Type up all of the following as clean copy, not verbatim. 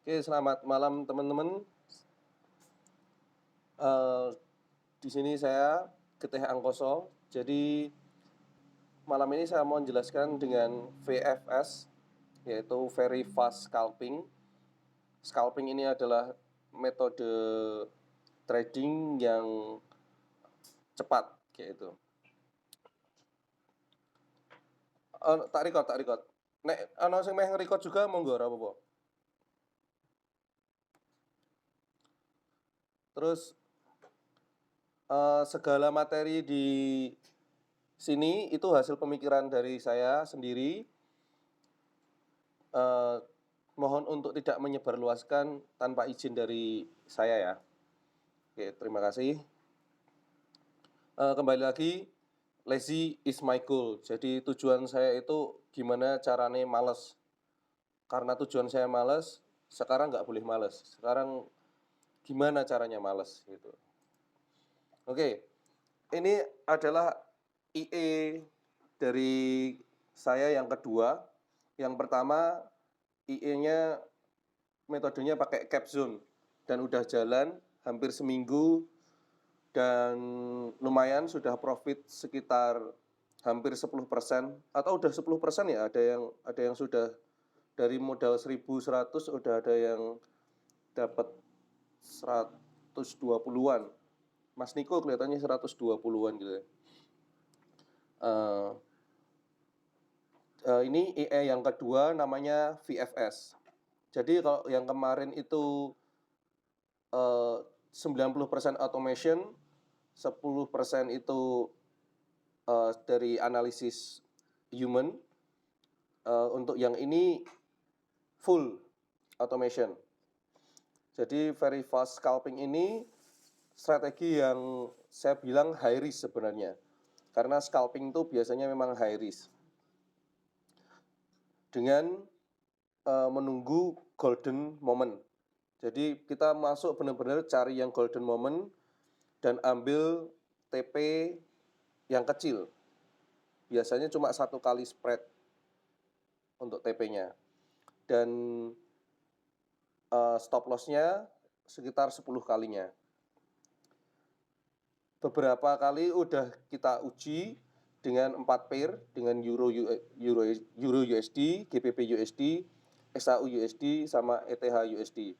Oke, selamat malam teman-teman. Eh, di sini saya Getih Angkoso. Jadi malam ini saya mau menjelaskan dengan VFS, yaitu Very Fast Scalping. Scalping ini adalah metode trading yang cepat, kayak itu. Tak record. Nek ana sing meh nge-record juga monggo ora apa-apa. Terus segala materi di sini itu hasil pemikiran dari saya sendiri. Eh, mohon untuk tidak menyebarluaskan tanpa izin dari saya ya. Oke, terima kasih. Kembali lagi, lazy is my goal. Jadi tujuan saya itu gimana caranya males. Karena tujuan saya males, sekarang nggak boleh males. Sekarang gimana caranya males gitu. Oke, ini adalah IE dari saya yang kedua. Yang pertama, IE-nya metodenya pakai cap zone dan udah jalan hampir seminggu dan lumayan sudah profit sekitar hampir 10% atau udah 10% ya, ada yang sudah dari modal 1.100 udah ada yang dapat 120-an. Mas Niko kelihatannya 120-an gitu ya. Ini IE yang kedua namanya VFS. Jadi kalau yang kemarin itu 90% automation, 10% itu dari analisis human. Untuk yang ini full automation. Jadi very fast scalping ini strategi yang saya bilang high risk sebenarnya. Karena scalping itu biasanya memang high risk. Dengan menunggu golden moment. Jadi kita masuk benar-benar cari yang golden moment dan ambil TP yang kecil. Biasanya cuma 1 kali spread untuk TP-nya. Dan stop loss-nya sekitar 10 kalinya. Beberapa kali udah kita uji dengan 4 pair, dengan Euro USD, GBP USD, XAU USD, sama ETH USD.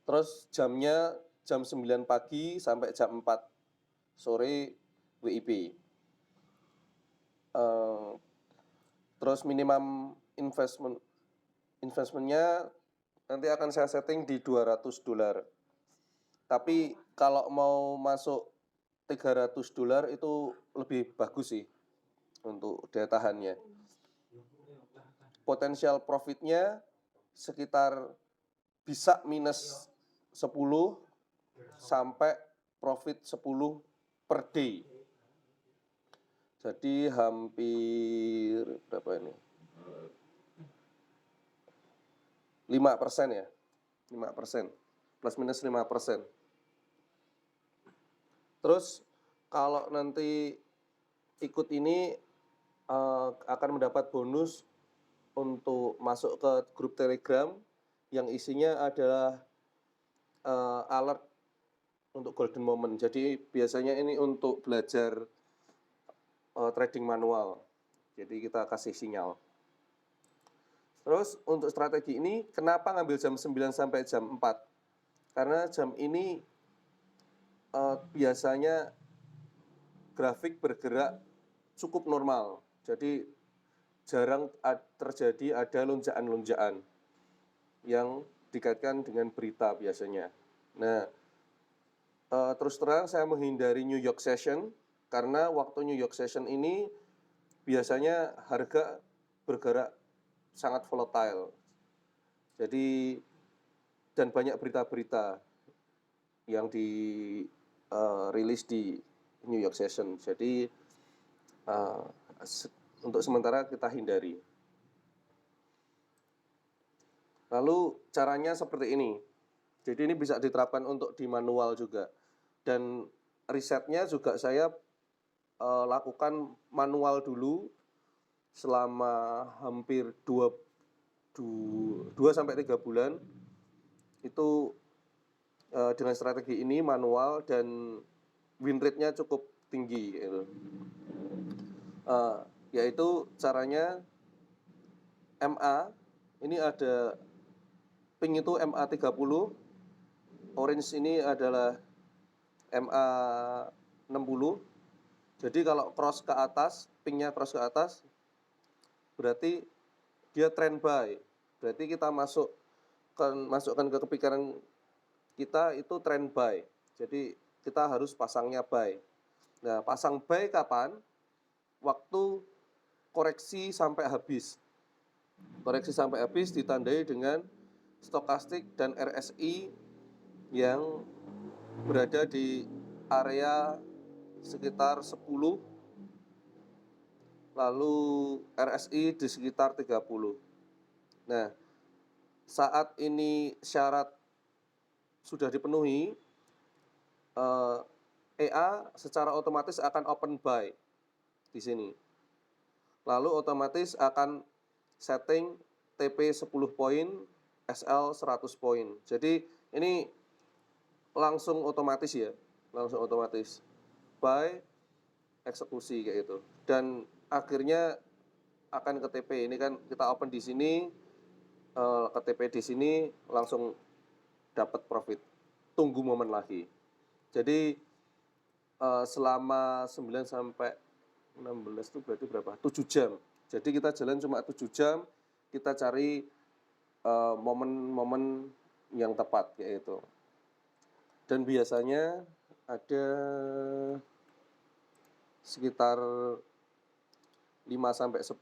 Terus jamnya jam 9 pagi sampai jam 4 sore WIB. Terus minimum investmentnya nanti akan saya setting di $200. Tapi kalau mau masuk $300 itu lebih bagus sih untuk daya tahannya. Potensial profitnya sekitar bisa minus 10 sampai profit 10 per day. Jadi hampir berapa ini? 5% ya. 5%. Plus minus 5%. Terus kalau nanti ikut ini akan mendapat bonus untuk masuk ke grup Telegram yang isinya adalah alert untuk golden moment. Jadi biasanya ini untuk belajar trading manual. Jadi kita kasih sinyal. Terus untuk strategi ini kenapa ngambil jam 9 sampai jam 4? Karena jam ini biasanya grafik bergerak cukup normal. Jadi jarang terjadi ada lonjakan-lonjakan yang dikaitkan dengan berita biasanya. Nah, terus terang saya menghindari New York Session karena waktu New York Session ini biasanya harga bergerak sangat volatile. Jadi dan banyak berita-berita yang dirilis di New York Session. Jadi untuk sementara kita hindari. Lalu caranya seperti ini. Jadi ini bisa diterapkan untuk di manual juga. Dan risetnya juga saya lakukan manual dulu selama hampir 2 sampai 3 bulan itu dengan strategi ini manual dan win rate-nya cukup tinggi gitu. Yaitu caranya MA ini ada pink itu MA 30, orange ini adalah MA 60. Jadi kalau cross ke atas, pinknya cross ke atas, berarti dia trend buy. Berarti kita masukkan ke kepikiran kita itu trend buy. Jadi kita harus pasangnya buy. Nah, pasang buy kapan? Waktu koreksi sampai habis. Koreksi sampai habis ditandai dengan stokastik dan RSI yang berada di area sekitar 10, lalu RSI di sekitar 30. Nah, saat ini syarat sudah dipenuhi, EA secara otomatis akan open buy di sini. Lalu otomatis akan setting TP 10 poin, SL 100 poin. Jadi ini langsung otomatis ya, langsung otomatis buy, eksekusi kayak gitu. Dan akhirnya akan ke TP. Ini kan kita open di sini, ke TP di sini langsung dapat profit. Tunggu momen lagi. Jadi selama 9 sampai 16 itu berarti berapa? 7 jam. Jadi kita jalan cuma 7 jam, kita cari momen-momen yang tepat yaitu. Dan biasanya ada sekitar 5 sampai 10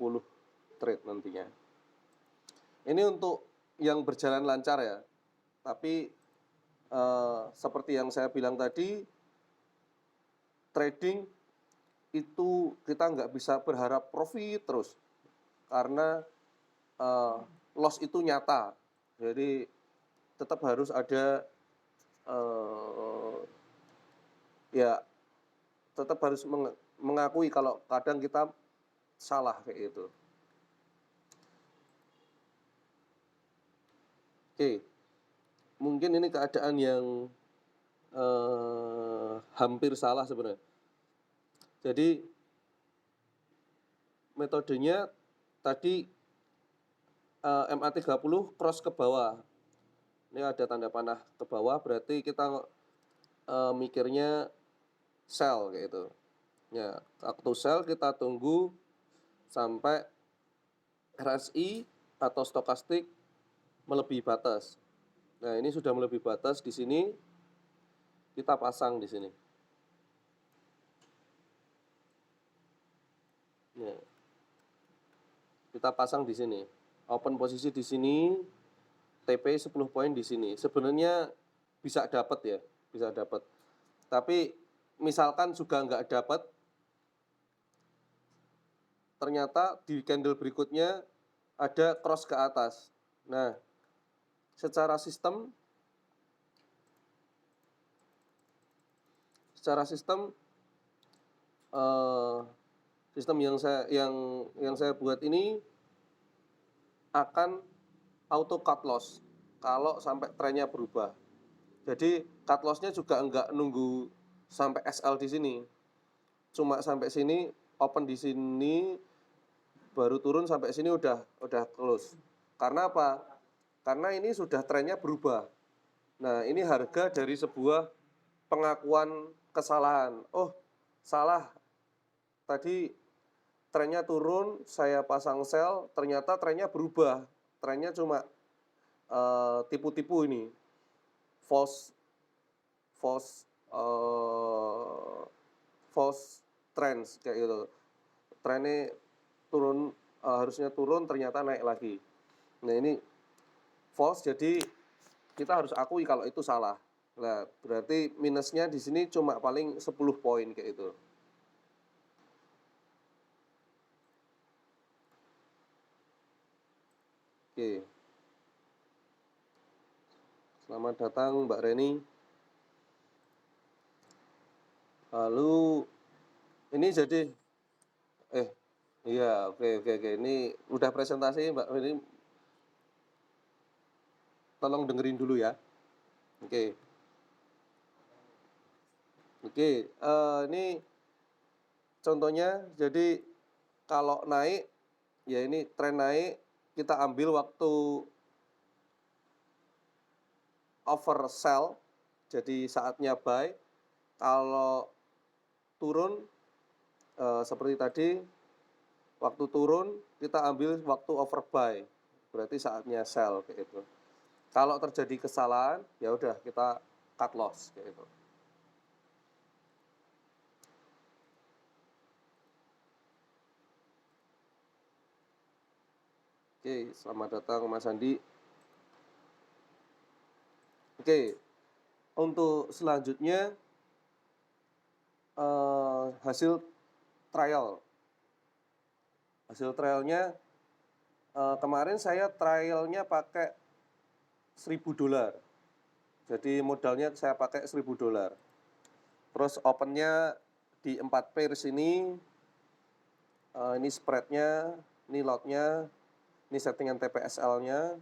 trade nantinya. Ini untuk yang berjalan lancar ya. Tapi seperti yang saya bilang tadi, trading itu kita nggak bisa berharap profit terus. Karena loss itu nyata. Jadi tetap harus ada ya tetap harus mengakui kalau kadang kita salah kayak gitu. Oke, mungkin ini keadaan yang hampir salah sebenarnya. Jadi metodenya tadi MA 30 cross ke bawah. Ini ada tanda panah ke bawah, berarti kita mikirnya sell kayak gitu. Ya, waktu sell kita tunggu sampai RSI atau stokastik melebihi batas. Nah, ini sudah melebihi batas di sini, kita pasang di sini. Ya. Kita pasang di sini. Open posisi di sini, TP 10 poin di sini. Sebenarnya bisa dapat ya, bisa dapat. Tapi misalkan juga nggak dapat, ternyata di candle berikutnya ada cross ke atas. Nah, secara sistem sistem yang saya buat ini akan auto cut loss kalau sampai trennya berubah. Jadi cut loss-nya juga enggak nunggu sampai SL di sini. Cuma sampai sini, open di sini, baru turun sampai sini udah close. Karena apa? Karena ini sudah trennya berubah. Nah, ini harga dari sebuah pengakuan kesalahan. Oh, salah. Tadi trennya turun, saya pasang sell, ternyata trennya berubah. Trennya cuma tipu-tipu ini. False trends kayak gitu. Trennya turun, harusnya turun, ternyata naik lagi. Nah, ini false, jadi kita harus akui kalau itu salah. Nah, berarti minusnya di sini cuma paling 10 poin kayak itu. Oke. Selamat datang Mbak Reni. Lalu ini jadi iya, oke. Ini udah presentasi Mbak Reni. tolong dengerin dulu ya. Oke. Oke, ini contohnya, jadi kalau naik, ya ini tren naik, kita ambil waktu oversell, jadi saatnya buy. Kalau turun, seperti tadi, waktu turun kita ambil waktu overbuy, berarti saatnya sell kayak gitu. Kalau terjadi kesalahan, ya udah kita cut loss kayak gitu. Oke, selamat datang Mas Andi. Oke, untuk selanjutnya hasil trial. Hasil trialnya kemarin saya trialnya pakai $1.000. Jadi modalnya saya pakai $1.000. Terus opennya di 4 pairs ini spreadnya, ini lotnya, ini settingan TPSL-nya,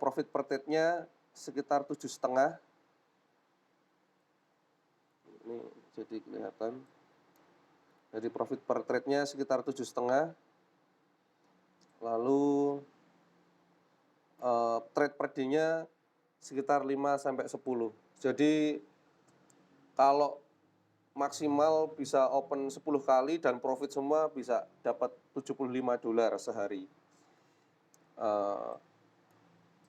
profit per trade-nya sekitar 7,5. Ini jadi kelihatan. Jadi profit per trade-nya sekitar 7,5. Lalu trade per day-nya sekitar 5-10. Jadi kalau maksimal bisa open 10 kali dan profit semua bisa dapat $75 sehari.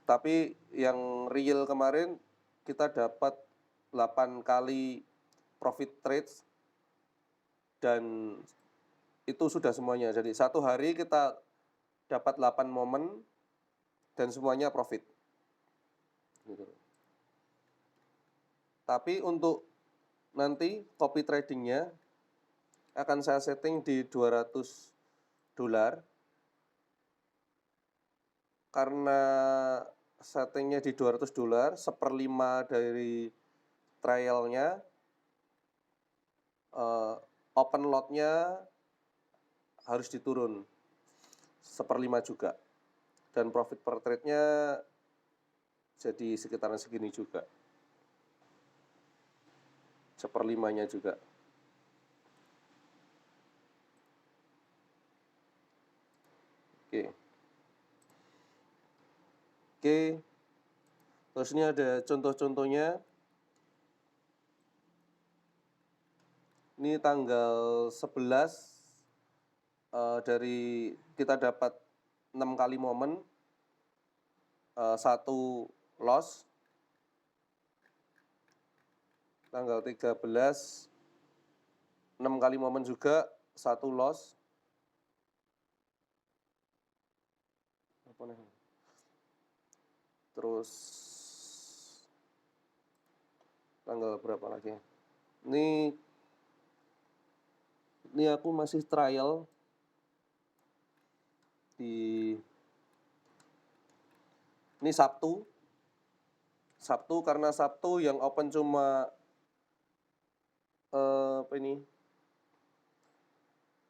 Tapi yang real kemarin kita dapat 8 kali profit trades dan itu sudah semuanya. Jadi satu hari kita dapat 8 momen dan semuanya profit. Gitu. Tapi untuk nanti copy tradingnya akan saya setting di $200. Karena settingnya di $200, 1/5 dari trialnya, open lotnya harus diturun 1/5 juga. Dan profit per trade-nya jadi sekitaran segini juga. 1/5-nya juga. Oke. Terus ini ada contoh-contohnya. Ini tanggal 11 dari kita dapat 6 kali momen, 1 loss. Tanggal 13 6 kali momen juga, 1 loss. Terus tanggal berapa lagi? Ini aku masih trial di ini Sabtu karena Sabtu yang open cuma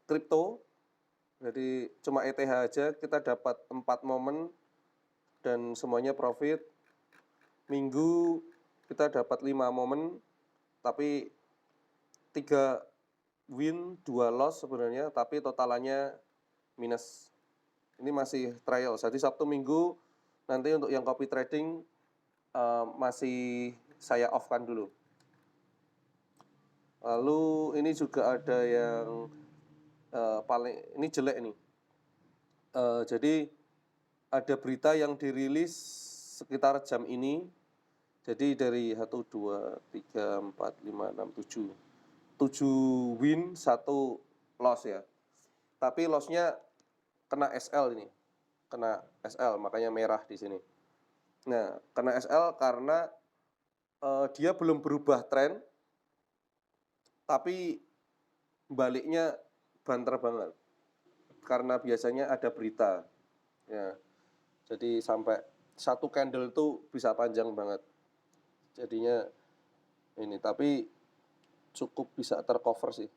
kripto, jadi cuma ETH aja, kita dapat 4 momen dan semuanya profit. Minggu kita dapat 5 momen, tapi 3 win, 2 loss sebenarnya, tapi totalannya minus. Ini masih trial, jadi Sabtu Minggu nanti untuk yang copy trading masih saya off-kan dulu. Lalu ini juga ada yang ini jelek nih. Jadi ada berita yang dirilis sekitar jam ini. Jadi dari 1, 2, 3, 4, 5, 6, 7. 7 win, 1 loss ya. Tapi lossnya kena SL ini. Kena SL, makanya merah di sini. Nah, kena SL karena dia belum berubah tren, tapi baliknya banter banget. Karena biasanya ada berita. Ya. Jadi sampai 1 candle itu bisa panjang banget. Jadinya ini, tapi cukup bisa tercover sih.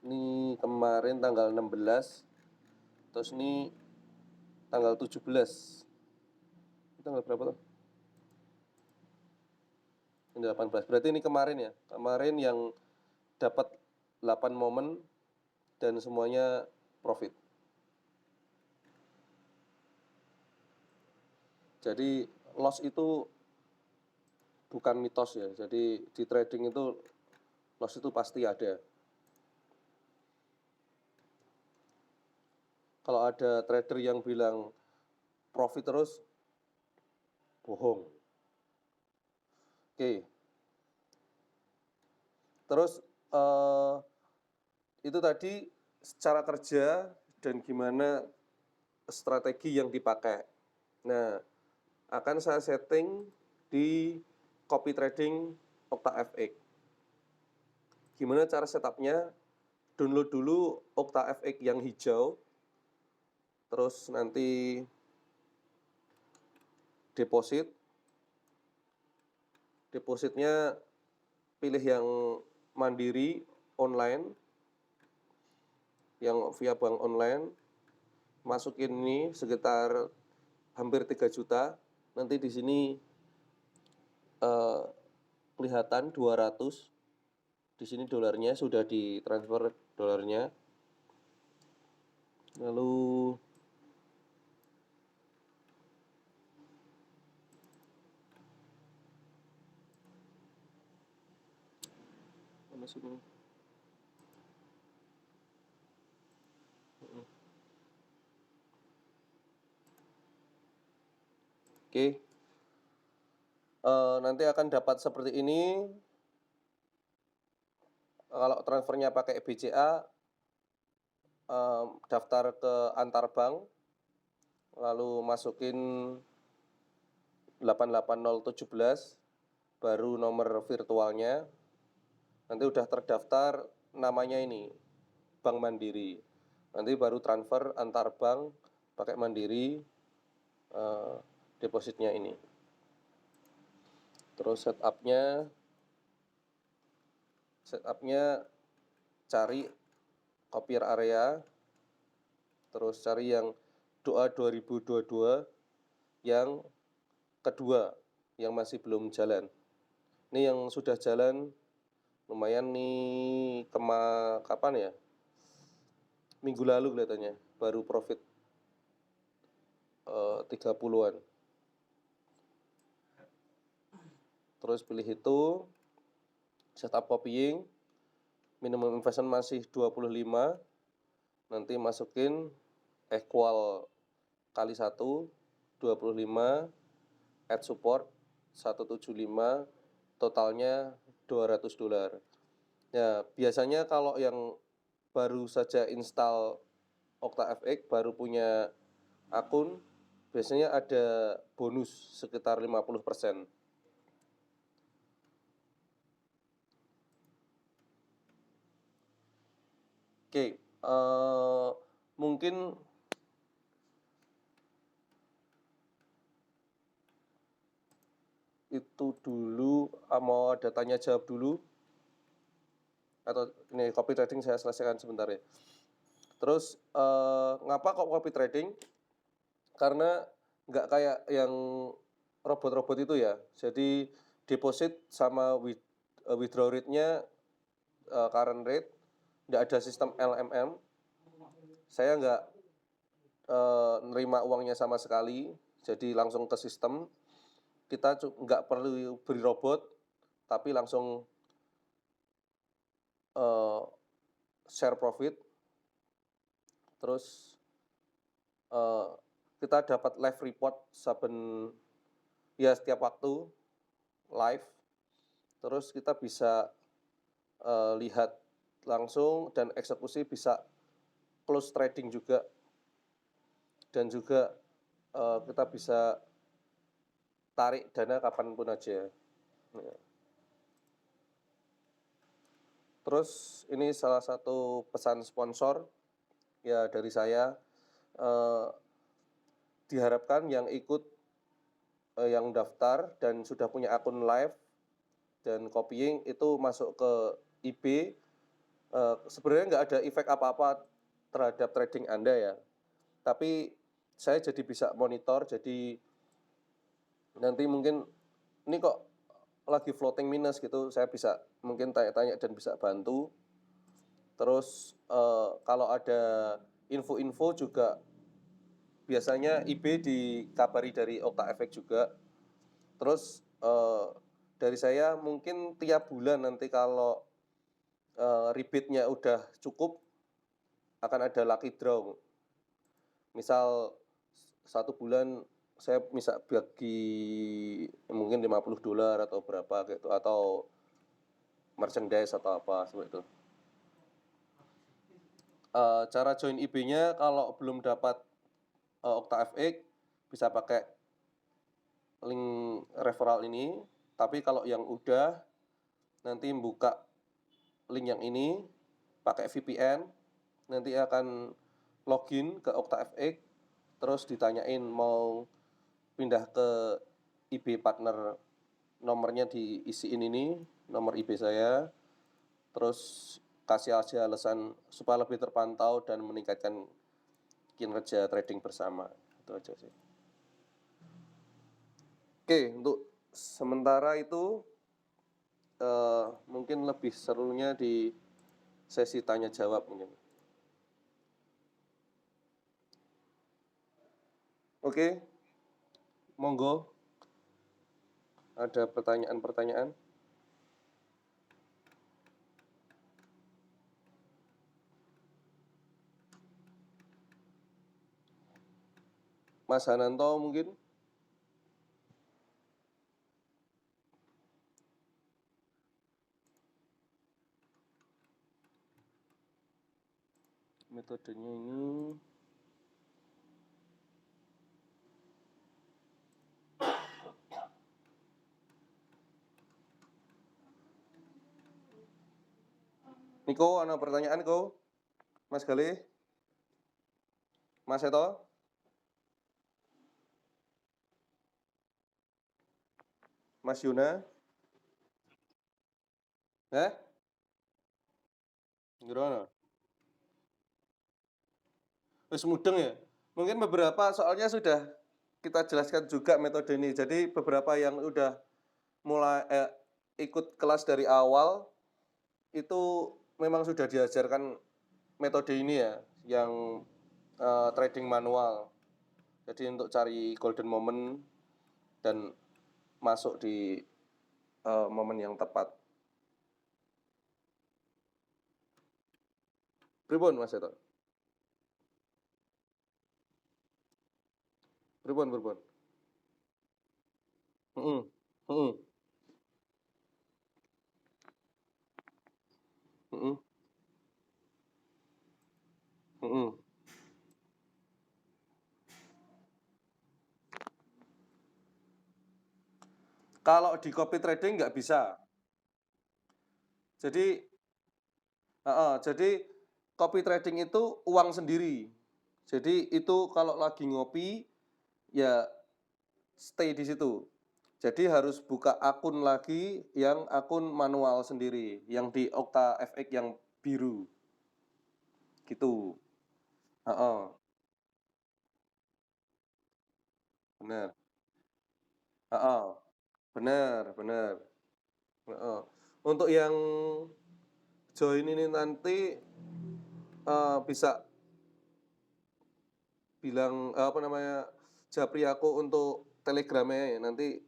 Ini kemarin tanggal 16, terus ini tanggal 17. Tanggal berapa tuh? Ini 18. Berarti ini kemarin ya. Kemarin yang dapat 8 momen dan semuanya profit. Jadi loss itu bukan mitos ya. Jadi di trading itu loss itu pasti ada. Kalau ada trader yang bilang profit terus, bohong. Oke. Terus itu tadi secara kerja dan gimana strategi yang dipakai. Nah, akan saya setting di copy trading OctaFX. Gimana cara setupnya? Download dulu OctaFX yang hijau, terus nanti depositnya pilih yang mandiri online, yang via bank online, masukin ini sekitar hampir 3 juta. Nanti di sini kelihatan 200. Di sini dolarnya sudah ditransfer dolarnya. Lalu mana sini? Oke. Nanti akan dapat seperti ini. Kalau transfernya pakai BCA, daftar ke antar bank, lalu masukin 880017, baru nomor virtualnya. Nanti udah terdaftar namanya ini, Bank Mandiri. Nanti baru transfer antar bank pakai Mandiri, depositnya ini. Terus setupnya cari copier area, terus cari yang doa 2022 yang kedua, yang masih belum jalan. Ini yang sudah jalan lumayan nih, kapan ya? Minggu lalu kelihatannya baru profit 30-an. Terus pilih itu, setup copying, minimum investment masih 25, nanti masukin equal kali 1, 25, add support 175, totalnya $200. Ya, biasanya kalau yang baru saja install OctaFX, baru punya akun, biasanya ada bonus sekitar 50%. Oke, mungkin itu dulu. Mau ada tanya jawab dulu? Atau ini copy trading saya selesaikan sebentar ya. Terus ngapa kok copy trading? Karena nggak kayak yang robot-robot itu ya. Jadi deposit sama withdraw rate-nya current rate, nggak ada sistem LMM. Saya nggak nerima uangnya sama sekali, jadi langsung ke sistem. Kita nggak perlu beri robot, tapi langsung share profit. Terus kita dapat live report setiap waktu live. Terus kita bisa lihat langsung dan eksekusi, bisa close trading juga, dan juga kita bisa tarik dana kapanpun aja. Terus ini salah satu pesan sponsor ya dari saya, diharapkan yang ikut, yang daftar dan sudah punya akun live dan copying itu masuk ke IB. Sebenarnya nggak ada efek apa-apa terhadap trading Anda ya, tapi saya jadi bisa monitor, jadi nanti mungkin ini kok lagi floating minus gitu, saya bisa mungkin tanya-tanya dan bisa bantu. Terus kalau ada info-info juga biasanya IB dikabari dari OctaFX juga. Terus dari saya mungkin tiap bulan nanti kalau rebate-nya udah cukup akan ada lucky draw. Misal 1 bulan saya bisa bagi mungkin $50 atau berapa gitu, atau merchandise atau apa seperti itu. Cara join IB-nya kalau belum dapat OctaFX bisa pakai link referral ini, tapi kalau yang udah nanti buka link yang ini pakai VPN, nanti akan login ke OctaFX, terus ditanyain mau pindah ke IB partner, nomornya diisiin ini, nomor IB saya, terus kasih aja alasan supaya lebih terpantau dan meningkatkan kinerja trading bersama. Itu aja sih. Oke, untuk sementara itu mungkin lebih serunya di sesi tanya jawab mungkin. Oke, monggo ada pertanyaan-pertanyaan. Mas Hananto mungkin. Metodenya ini Niko, ada pertanyaan Ko? Mas Galih? Mas Eto? Mas Yuna? Gimana? Wis mudeng ya? Mungkin beberapa soalnya sudah kita jelaskan juga metode ini. Jadi beberapa yang udah mulai ikut kelas dari awal itu memang sudah diajarkan metode ini ya, yang trading manual. Jadi untuk cari golden moment dan masuk di momen yang tepat. Pripun Mas Eto? Pripun? Heeh. Heeh. Heeh. Heeh. Kalau di copy trading nggak bisa. Jadi copy trading itu uang sendiri. Jadi itu kalau lagi ngopi ya stay di situ. Jadi harus buka akun lagi yang akun manual sendiri, yang di OctaFX yang biru. Gitu. Benar. Benar. Untuk yang join ini nanti bisa bilang apa namanya, japri aku untuk telegramnya ya, nanti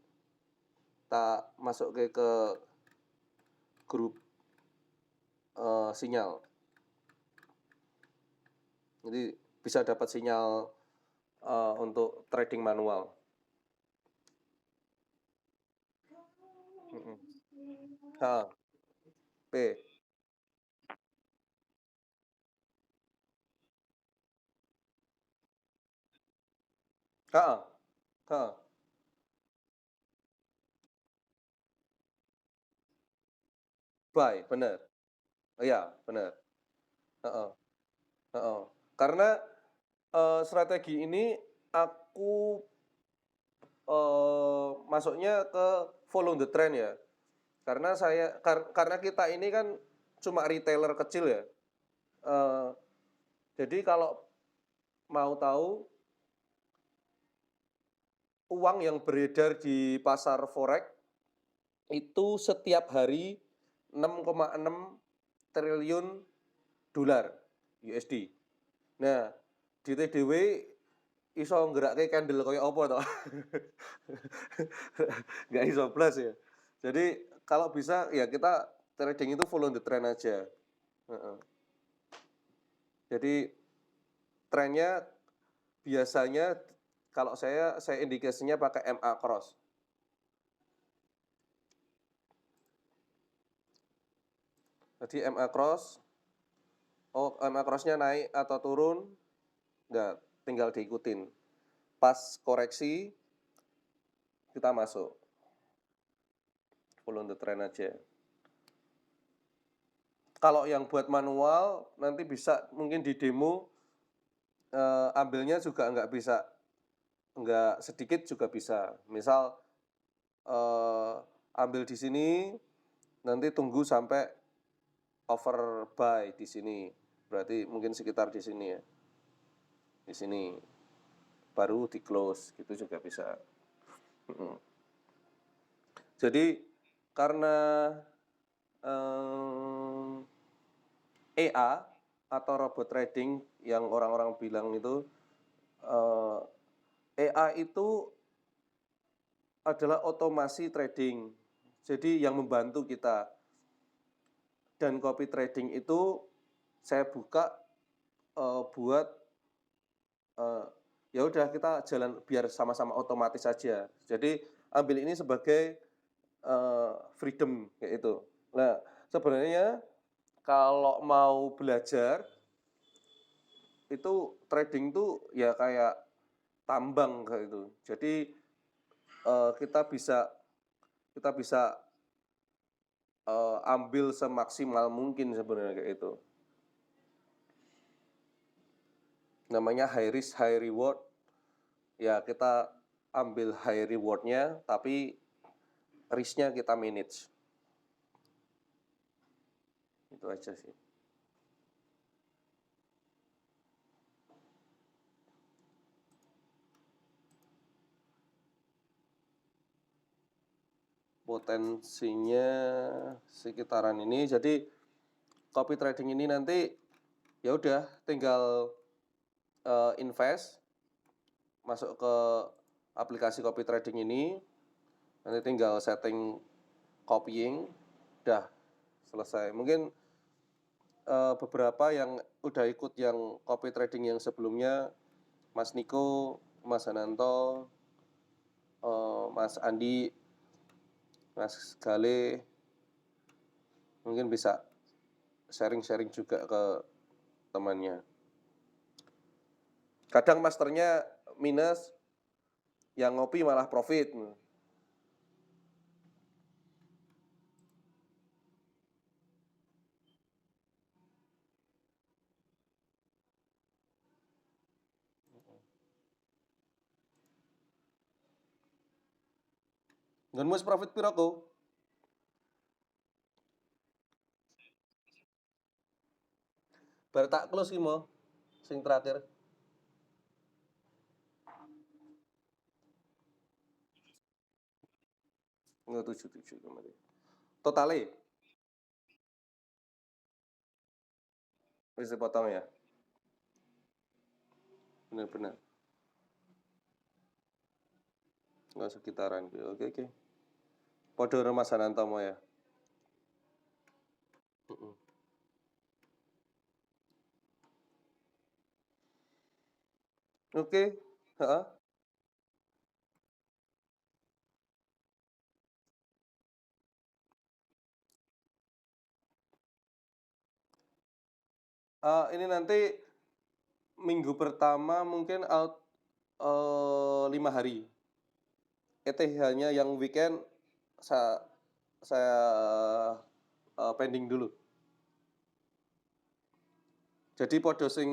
tak masuk ke grup sinyal. Jadi bisa dapat sinyal untuk trading manual. P. Buy, benar. Iya, benar. Heeh. Heeh. Karena strategi ini aku masuknya ke follow the trend ya. Karena kita ini kan cuma retailer kecil ya. Jadi kalau mau tahu uang yang beredar di pasar forex itu setiap hari 6,6 triliun dolar USD. Nah, di TDW iso nggerakke candle kaya apa to? Nggak iso blas ya. Jadi kalau bisa ya kita trading itu follow the trend aja. Heeh. Jadi trennya biasanya kalau saya indikasinya pakai MA cross. Jadi MA cross, oh MA cross-nya naik atau turun, nggak, tinggal diikutin. Pas koreksi, kita masuk. Follow the trend aja. Kalau yang buat manual, nanti bisa mungkin di demo, ambilnya juga nggak bisa, nggak sedikit juga bisa. Misal, ambil di sini, nanti tunggu sampai overbuy di sini. Berarti mungkin sekitar di sini ya. Di sini. Baru di close, gitu juga bisa. Jadi karena EA atau robot trading yang orang-orang bilang itu, EA itu adalah otomasi trading. Jadi yang membantu kita. Dan copy trading itu saya buka buat ya udah kita jalan biar sama-sama otomatis saja. Jadi ambil ini sebagai freedom kayak itu. Nah, sebenarnya kalau mau belajar itu trading tuh ya kayak tambang kayak itu. Jadi kita bisa ambil semaksimal mungkin sebenarnya kayak itu. Namanya high risk high reward. Ya kita ambil high rewardnya, tapi risknya kita manage. Itu aja sih. Potensinya sekitaran ini. Jadi copy trading ini nanti ya udah tinggal invest masuk ke aplikasi copy trading ini, nanti tinggal setting copying, udah selesai. Mungkin beberapa yang udah ikut yang copy trading yang sebelumnya, Mas Niko, Mas Ananto, Mas Andi, Mas Gale, mungkin bisa sharing-sharing juga ke temannya. Kadang masternya minus, yang ngopi malah profit. Ngan mus profit piro ko? Bar tak close ki mo, sing terakhir. Nggak 77 kemarin. Totale wis dipotong ya. Benar-benar. Nggak sekitaran. Oke oke. Podo karo Mas Anantomo ya. Oke, heeh. Ini nanti minggu pertama mungkin out 5 hari. ETH-nya yang weekend saya pending dulu. Jadi podo sing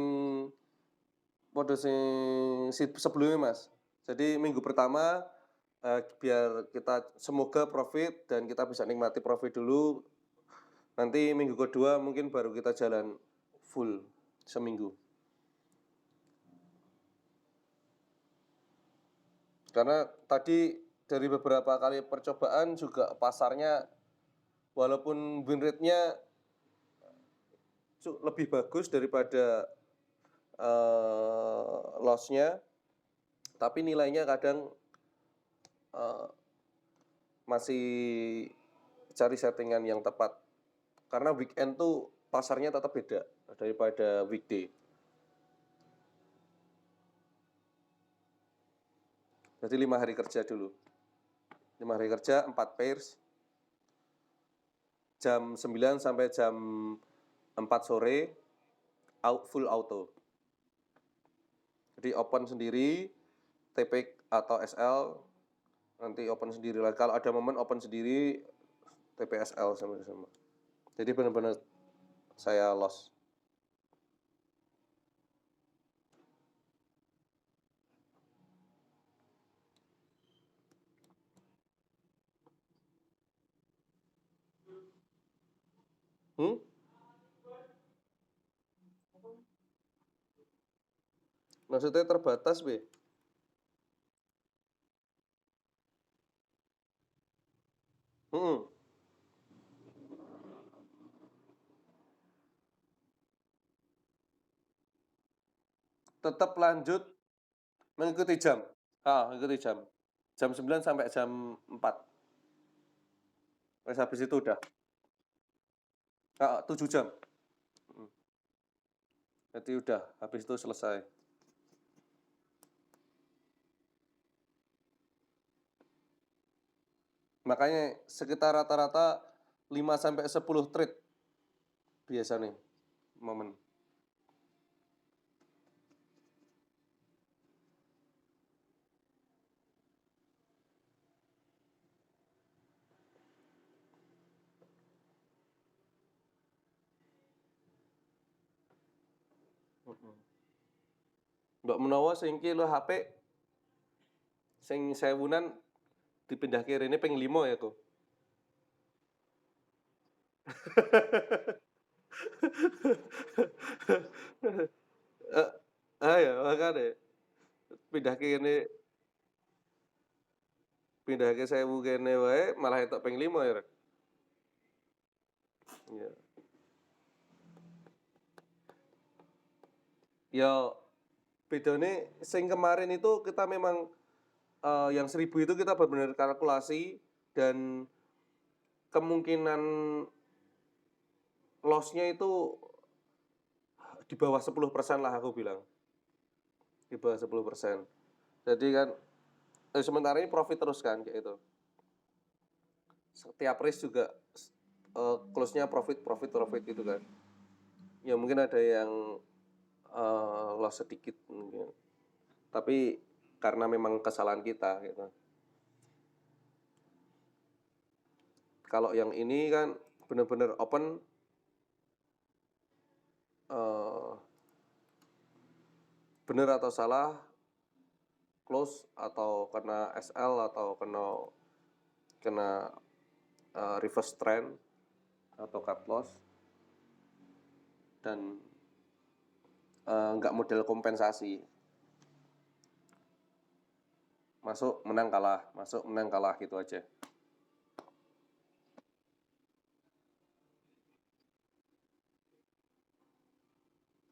sebelumnya Mas. Jadi minggu pertama biar kita semoga profit dan kita bisa nikmati profit dulu. Nanti minggu kedua mungkin baru kita jalan full seminggu. Karena tadi dari beberapa kali percobaan juga pasarnya walaupun win rate-nya lebih bagus daripada, loss-nya, tapi nilainya kadang, eee, masih cari settingan yang tepat. Karena weekend tuh pasarnya tetap beda daripada weekday. Jadi 5 hari kerja dulu. 5 hari kerja, 4 pairs, jam 9 sampai jam 4 sore, full auto. Jadi open sendiri, TP atau SL, nanti open sendiri lagi. Kalau ada momen open sendiri, TP SL sama-sama. Jadi benar-benar saya loss. Hmm? Maksudnya terbatas, Be? Hmm. Tetap lanjut mengikuti jam. Mengikuti jam. Jam 9 sampai jam 4. Terus habis itu udah. 7 jam. Jadi udah, habis itu selesai. Makanya sekitar rata-rata 5 sampai 10 trade biasa nih momen. Mbak menawa sing ki lho HP sing 1000-an dipindah ke rene ping 5 ya, Ko. Ya makane pindah kene pindah ke 1000 kene wae malah entuk ping 5 ya, Rek. Iya. Ya bedane sing kemarin itu kita memang, yang 1000 itu kita benar-benar kalkulasi dan kemungkinan loss-nya itu di bawah 10% lah aku bilang, di bawah 10%. Jadi kan sementara ini profit terus kan kayak itu. Setiap race juga close-nya profit gitu kan. Ya mungkin ada yang loss sedikit mungkin. Tapi karena memang kesalahan kita gitu. Kalau yang ini kan benar-benar open, benar atau salah, close atau kena SL atau kena reverse trend atau cut loss dan nggak model kompensasi. Masuk menang kalah gitu aja.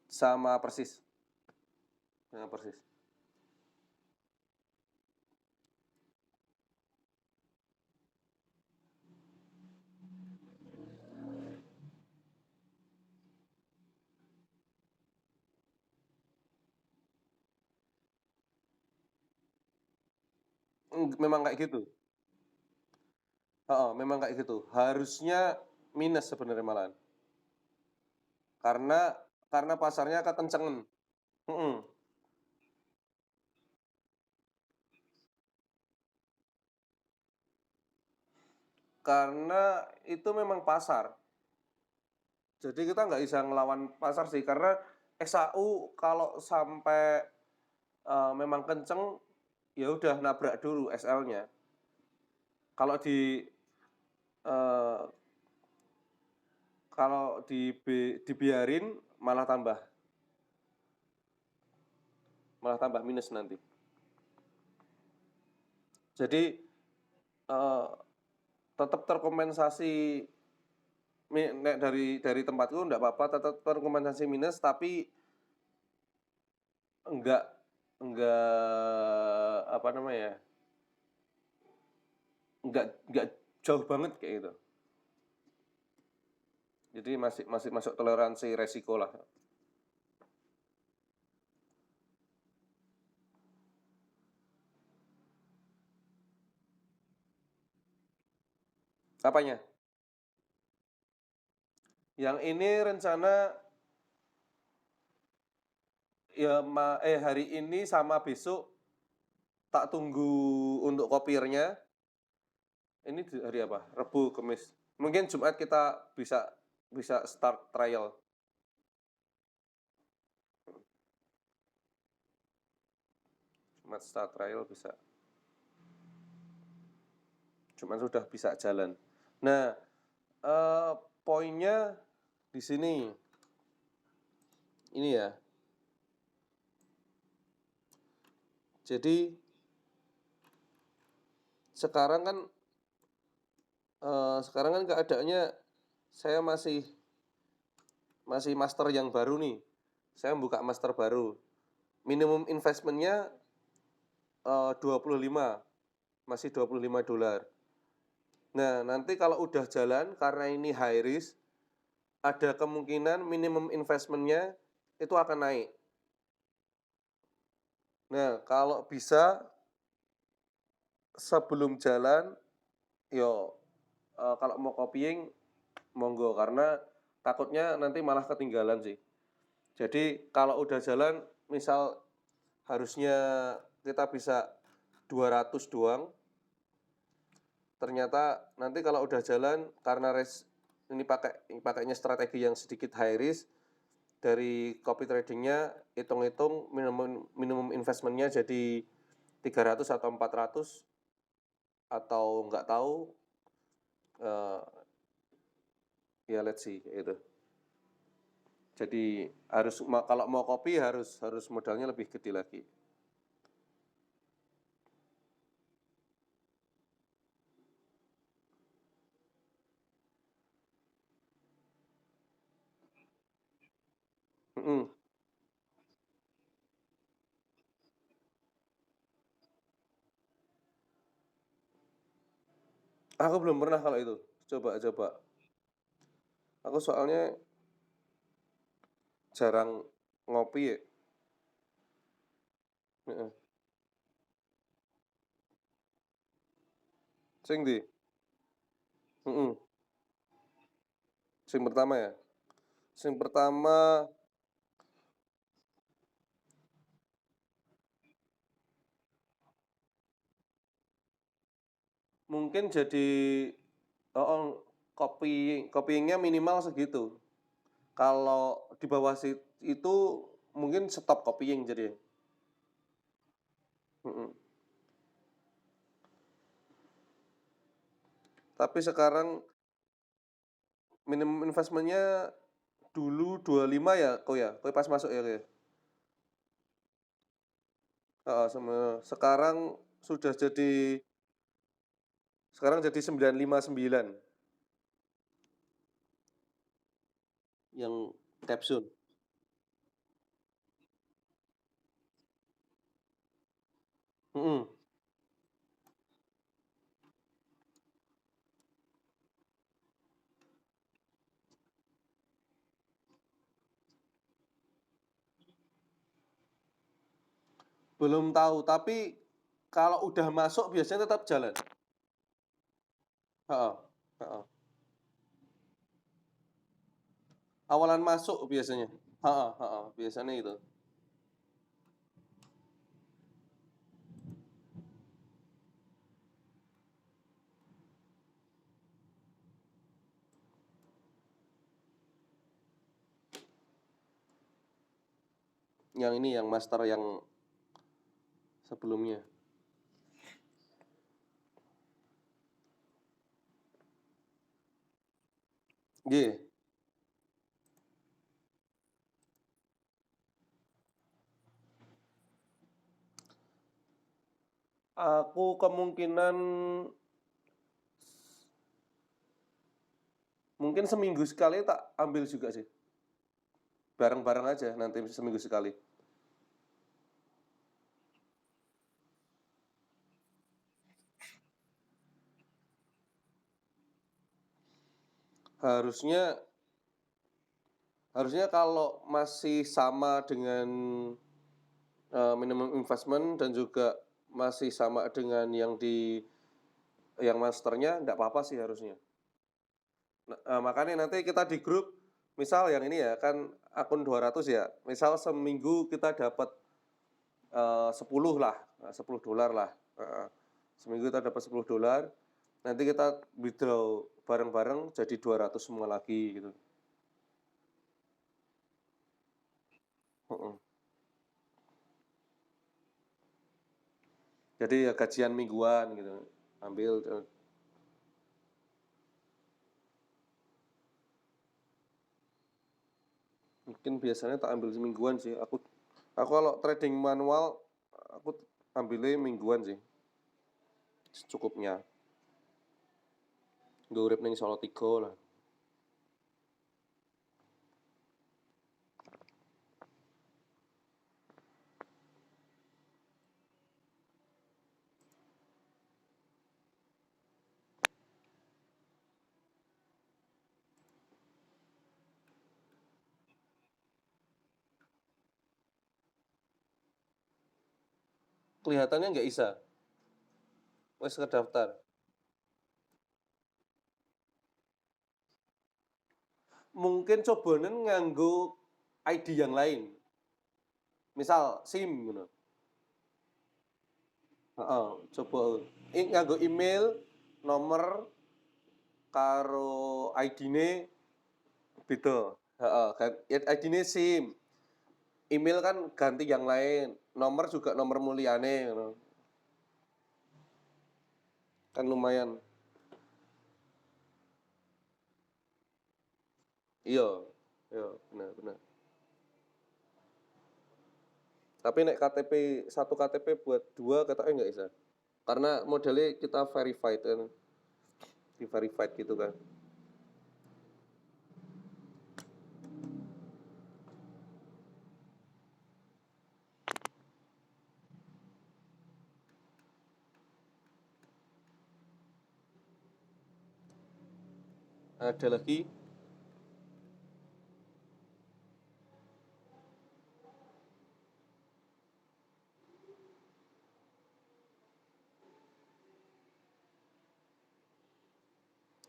Sama persis. Memang kayak gitu. Memang kayak gitu. Harusnya minus sebenarnya malahan. Karena pasarnya kekencengan. Mhm. Karena itu memang pasar. Jadi kita nggak bisa ngelawan pasar sih, karena XAU kalau sampai memang kenceng, ya udah nabrak dulu SL-nya. Kalau uh, kalau dibiarin malah tambah minus nanti. Jadi, eee, tetap terkompensasi nek dari tempatku ndak apa-apa, tetap terkompensasi minus, tapi enggak enggak apa namanya ya, enggak jauh banget kayak gitu. Jadi masih masih masuk toleransi resiko lah. Apanya? Yang ini rencana ya hari ini sama besok tak tunggu untuk kopiernya. Ini di hari apa? Rabu, Kamis. Mungkin Jumat kita bisa bisa start trial. Jumat start trial bisa. Jumat sudah bisa jalan. Nah, poinnya di sini. Ini ya. Jadi sekarang kan keadaannya saya masih master yang baru nih. Saya buka master baru. Minimum investmentnya 25, masih $25. Nah, nanti kalau udah jalan karena ini high risk, ada kemungkinan minimum investmentnya itu akan naik. Nah, kalau bisa sebelum jalan, yo kalau mau copying monggo, karena takutnya nanti malah ketinggalan sih. Jadi kalau udah jalan, misal harusnya kita bisa 200 doang, ternyata nanti kalau udah jalan karena ini pakainya strategi yang sedikit high risk, dari copy tradingnya hitung-hitung minimum investmentnya jadi 300 atau 400 atau nggak tahu, uh, ya let's see itu. Jadi kalau mau copy harus modalnya lebih gede lagi. Mm-mm. Aku belum pernah kalau itu. Coba. Aku soalnya jarang ngopi ya. Heeh. Sing di. Mm-mm. Sing pertama ya. Sing pertama mungkin jadi copyingnya minimal segitu. Kalau di bawah itu mungkin stop copying jadi. Mm-mm. Tapi sekarang minimum investmentnya dulu 25 ya, kok ya? Kok pas masuk ya, kok ya? Sekarang sudah jadi 959 yang capsule. Mm-mm. Belum tahu, tapi kalau udah masuk biasanya tetap jalan. Heeh, heeh. Awalan masuk biasanya. Heeh, heeh, biasanya itu. Yang ini yang master yang sebelumnya. Nggih. Aku kemungkinan mungkin seminggu sekali tak ambil juga sih. Bareng-bareng aja nanti seminggu sekali. Harusnya harusnya kalau masih sama dengan minimum investment dan juga masih sama dengan yang masternya, enggak apa-apa sih harusnya. Makanya nanti kita di grup, misal yang ini ya kan akun 200 ya, misal seminggu kita dapat 10 lah, $10 lah. Seminggu kita dapat $10, nanti kita withdraw bareng-bareng jadi 200 semua lagi gitu. Jadi ya gajian mingguan gitu, ambil. Mungkin biasanya tak ambil semingguan sih. Aku kalau trading manual aku ambilnya mingguan sih, secukupnya. Nggo urip ning Salatiga lah. Kelihatannya nggak bisa, wes kedaftar. Mungkin cobanen nganggo ID yang lain. Misal SIM gitu. Heeh, coba nganggo email, nomor karo ID-ne beda. Heeh, ID-ne SIM. Email kan ganti yang lain, nomor juga nomor muliane ngono. Kan lumayan. Iya, iya, bener bener. Tapi nek KTP, satu KTP buat dua katanya nggak bisa. Karena modelnya kita verified kan, di verified gitu kan. Ada lagi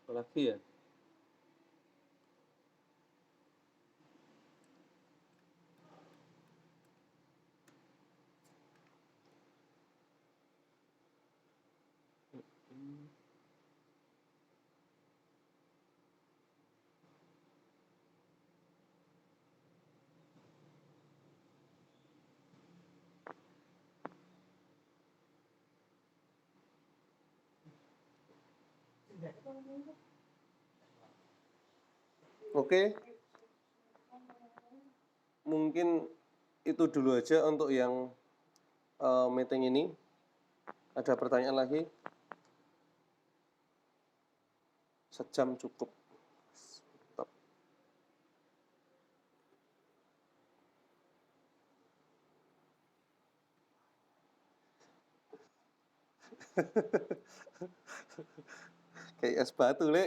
apa lagi ya? Oke, mungkin itu dulu aja untuk yang meeting ini. Ada pertanyaan lagi? Sejam cukup. Stop. Kayak es batu, Le.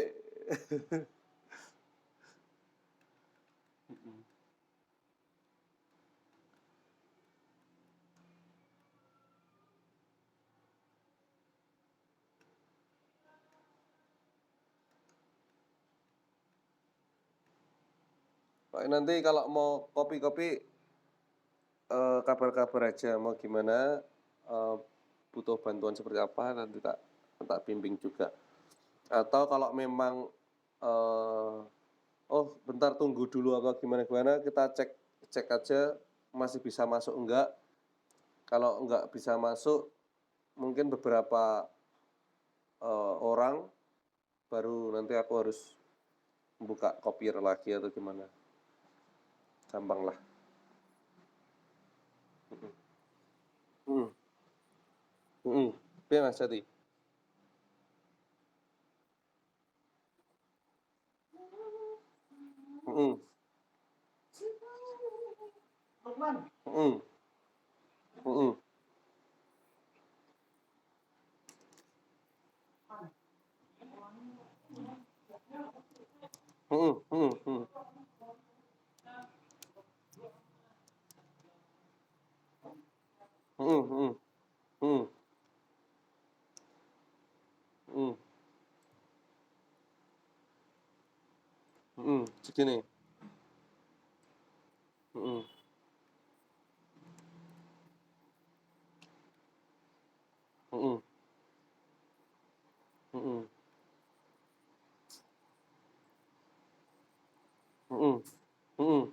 Pak, nanti kalau mau kopi-kopi kabar-kabar aja mau gimana, butuh bantuan seperti apa nanti tak bimbing juga. Atau kalau memang oh bentar tunggu dulu apa gimana-gimana, kita cek cek aja masih bisa masuk enggak. Kalau enggak bisa masuk, mungkin beberapa orang baru nanti aku harus buka copier lagi atau gimana. Gampang lah. Mm. Mm. Piye Mas Jati? Mhm. Mhm. Mhm. Mhm mhm mhm. Mhm mhm. Mhm. Mhm. Mhm. Segini. Mhm. Mhm. Mhm. Mhm. Mhm.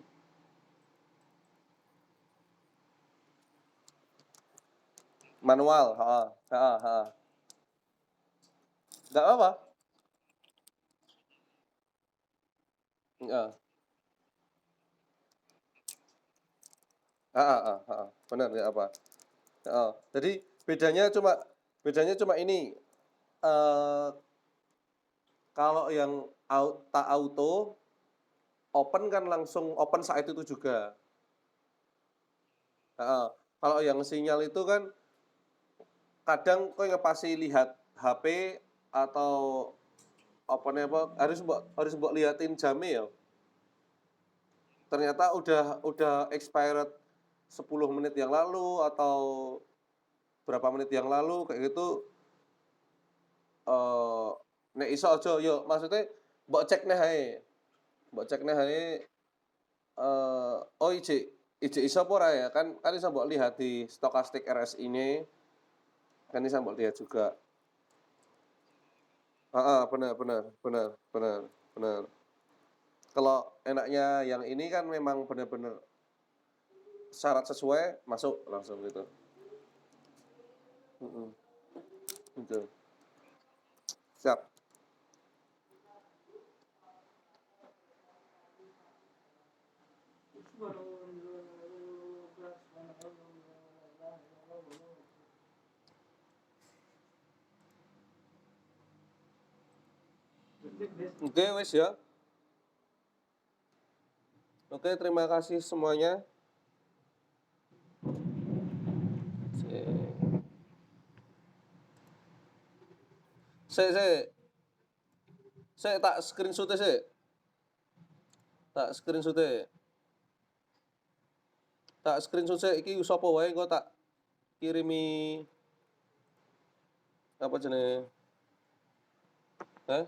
Manual, heeh. Heeh heeh. Nggak apa-apa. Heeh. Heeh heeh heeh. Bener, nggak apa. Heeh. Jadi bedanya cuma ini, eee, kalau yang tak auto, open kan langsung open saat itu juga. Heeh. Kalau yang sinyal itu kan kadang kowe ngepasi lihat HP atau opennya apa, harus mbok liatin jamnya ya. Ternyata udah expired 10 menit yang lalu atau berapa menit yang lalu kayak gitu, eee, nek iso aja yo maksudnya mbok cek neh ae, mbok cek neh ae, oh ijik iso apa ora ya, kan iso mbok lihat di Stokastik RSI-ne, kan iso mbok lihat juga. Heeh, bener bener bener bener bener. Kalau enaknya yang ini kan memang bener-bener syarat sesuai, masuk langsung gitu. Mhm, gitu. Siap. Oke, wis ya. Oke, terima kasih semuanya. Sik. Sik, sik tak screenshot-e sik. Tak screenshot-e. Tak screenshot sik iki sapa wae engko tak kirimi apa jenenge? Hah?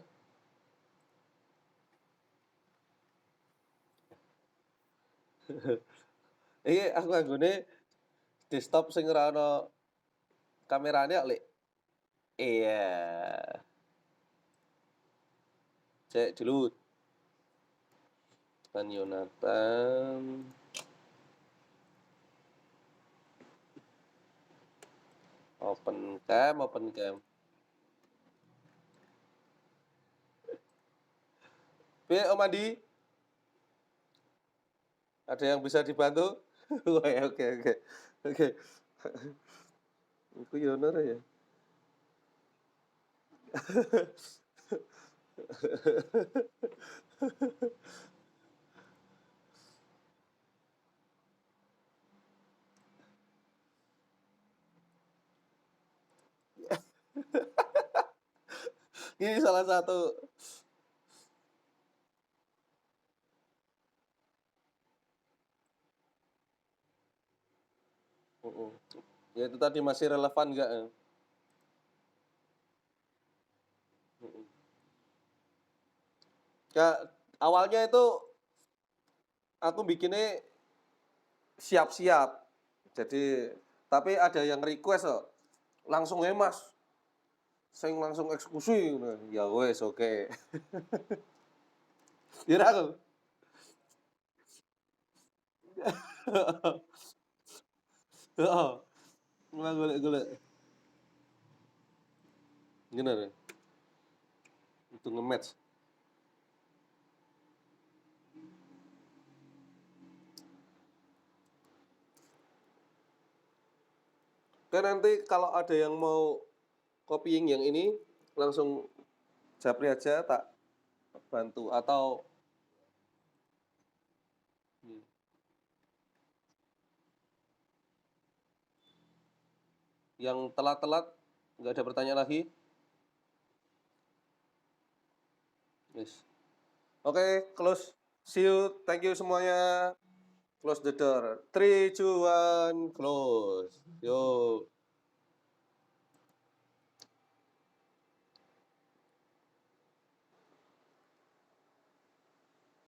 Iki aku anggone desktop sing ora ono kamerane kok, Lik. Iya. Cek dulu. Van Yonatan. Open cam. Piye Om Andi? Ada yang bisa dibantu? Wah, ya, oke oke. Oke. Iku ya ono ya? Ini salah satu mhm. Ya itu tadi masih relevan nggak, mhm. Ya, awalnya itu aku bikinnya siap-siap. Jadi tapi ada yang request kok, "Langsung ae Mas, sing langsung eksekusi," ngono. Ya wis oke. Ya ora aku. Heeh, malah golek-golek. Bener, itu nge-match. Kan nanti kalau ada yang mau copying yang ini langsung Japri aja tak bantu atau yang telat-telat nggak ada pertanyaan lagi? Yes. Oke, close. See you. Thank you semuanya. Close the door. 3, 2, 1, close. Yo.